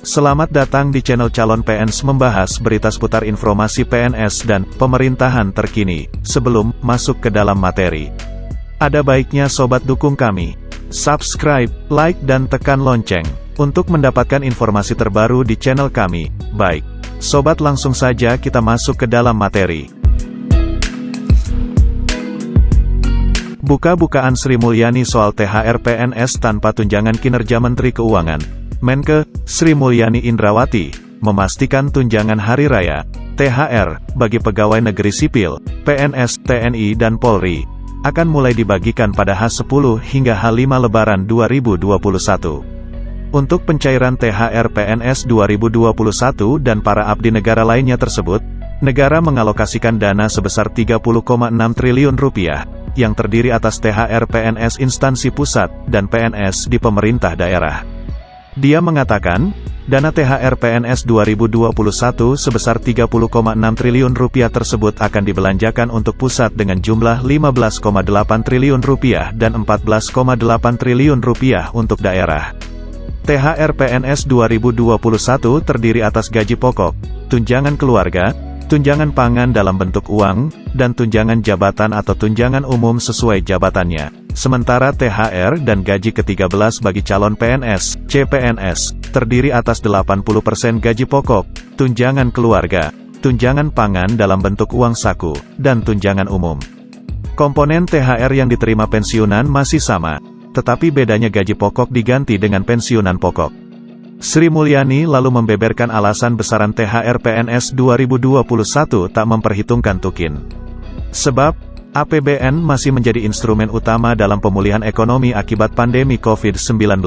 Selamat datang di channel Calon PNS membahas berita seputar informasi PNS dan pemerintahan terkini. Sebelum masuk ke dalam materi, ada baiknya sobat dukung kami. Subscribe, like dan tekan lonceng untuk mendapatkan informasi terbaru di channel kami. Baik, sobat, langsung saja kita masuk ke dalam materi. Buka-bukaan Sri Mulyani soal THR PNS tanpa tunjangan kinerja Menteri Keuangan. Menke, Sri Mulyani Indrawati, memastikan tunjangan hari raya, THR, bagi pegawai negeri sipil, PNS, TNI dan Polri, akan mulai dibagikan pada H10 hingga H5 Lebaran 2021. Untuk pencairan THR PNS 2021 dan para abdi negara lainnya tersebut, negara mengalokasikan dana sebesar Rp30,6 triliun, yang terdiri atas THR PNS instansi pusat dan PNS di pemerintah daerah. Dia mengatakan, dana THR PNS 2021 sebesar Rp30,6 triliun tersebut akan dibelanjakan untuk pusat dengan jumlah Rp15,8 triliun dan Rp14,8 triliun untuk daerah. THR PNS 2021 terdiri atas gaji pokok, tunjangan keluarga, tunjangan pangan dalam bentuk uang, dan tunjangan jabatan atau tunjangan umum sesuai jabatannya. Sementara THR dan gaji ke-13 bagi calon PNS, CPNS, terdiri atas 80% gaji pokok, tunjangan keluarga, tunjangan pangan dalam bentuk uang saku, dan tunjangan umum. Komponen THR yang diterima pensiunan masih sama, tetapi bedanya gaji pokok diganti dengan pensiunan pokok. Sri Mulyani lalu membeberkan alasan besaran THR PNS 2021 tak memperhitungkan tukin. Sebab, APBN masih menjadi instrumen utama dalam pemulihan ekonomi akibat pandemi COVID-19.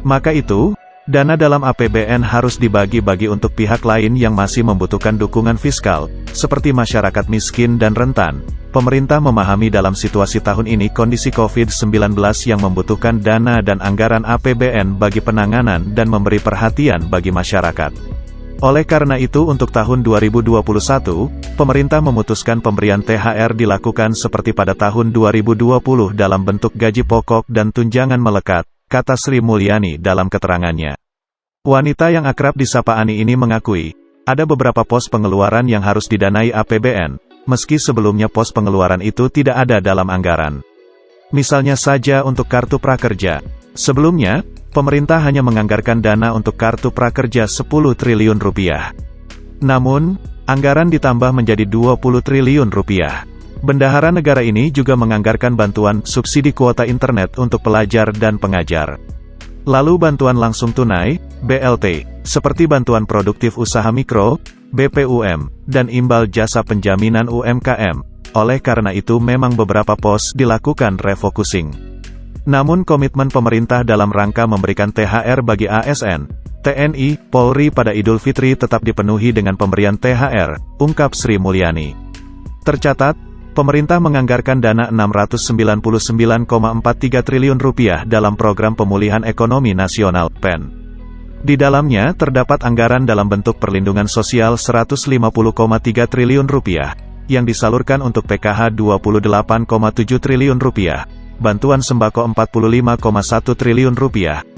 Maka itu, dana dalam APBN harus dibagi-bagi untuk pihak lain yang masih membutuhkan dukungan fiskal, seperti masyarakat miskin dan rentan. Pemerintah memahami dalam situasi tahun ini kondisi COVID-19 yang membutuhkan dana dan anggaran APBN bagi penanganan dan memberi perhatian bagi masyarakat. Oleh karena itu untuk tahun 2021, pemerintah memutuskan pemberian THR dilakukan seperti pada tahun 2020 dalam bentuk gaji pokok dan tunjangan melekat, kata Sri Mulyani dalam keterangannya. Wanita yang akrab disapa Ani ini mengakui, ada beberapa pos pengeluaran yang harus didanai APBN, meski sebelumnya pos pengeluaran itu tidak ada dalam anggaran. Misalnya saja untuk kartu prakerja. Sebelumnya, pemerintah hanya menganggarkan dana untuk kartu prakerja Rp10 triliun. Namun, anggaran ditambah menjadi Rp20 triliun. Bendahara negara ini juga menganggarkan bantuan subsidi kuota internet untuk pelajar dan pengajar. Lalu bantuan langsung tunai, BLT, seperti bantuan produktif usaha mikro, BPUM, dan imbal jasa penjaminan UMKM. Oleh karena itu memang beberapa pos dilakukan refocusing. Namun komitmen pemerintah dalam rangka memberikan THR bagi ASN, TNI, Polri pada Idul Fitri tetap dipenuhi dengan pemberian THR, ungkap Sri Mulyani. Tercatat, pemerintah menganggarkan dana Rp699,43 triliun dalam Program Pemulihan Ekonomi Nasional, PEN. Di dalamnya terdapat anggaran dalam bentuk perlindungan sosial Rp150,3 triliun, yang disalurkan untuk PKH Rp28,7 triliun, bantuan sembako Rp45,1 triliun,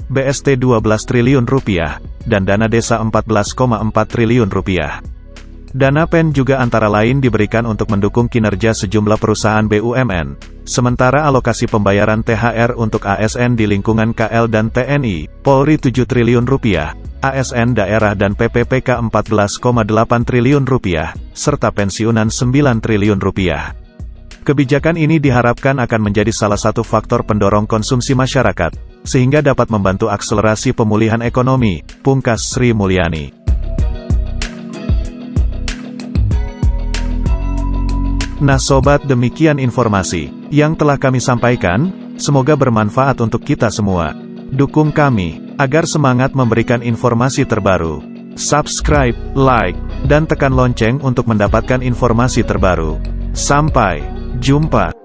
BST Rp12 triliun, dan dana desa Rp14,4 triliun. Dana PEN juga antara lain diberikan untuk mendukung kinerja sejumlah perusahaan BUMN, sementara alokasi pembayaran THR untuk ASN di lingkungan KL dan TNI, Polri Rp7 triliun, ASN daerah dan PPPK Rp14,8 triliun, serta pensiunan Rp9 triliun. Kebijakan ini diharapkan akan menjadi salah satu faktor pendorong konsumsi masyarakat, sehingga dapat membantu akselerasi pemulihan ekonomi, pungkas Sri Mulyani. Nah sobat, demikian informasi yang telah kami sampaikan, semoga bermanfaat untuk kita semua. Dukung kami, agar semangat memberikan informasi terbaru. Subscribe, like, dan tekan lonceng untuk mendapatkan informasi terbaru. Sampai jumpa.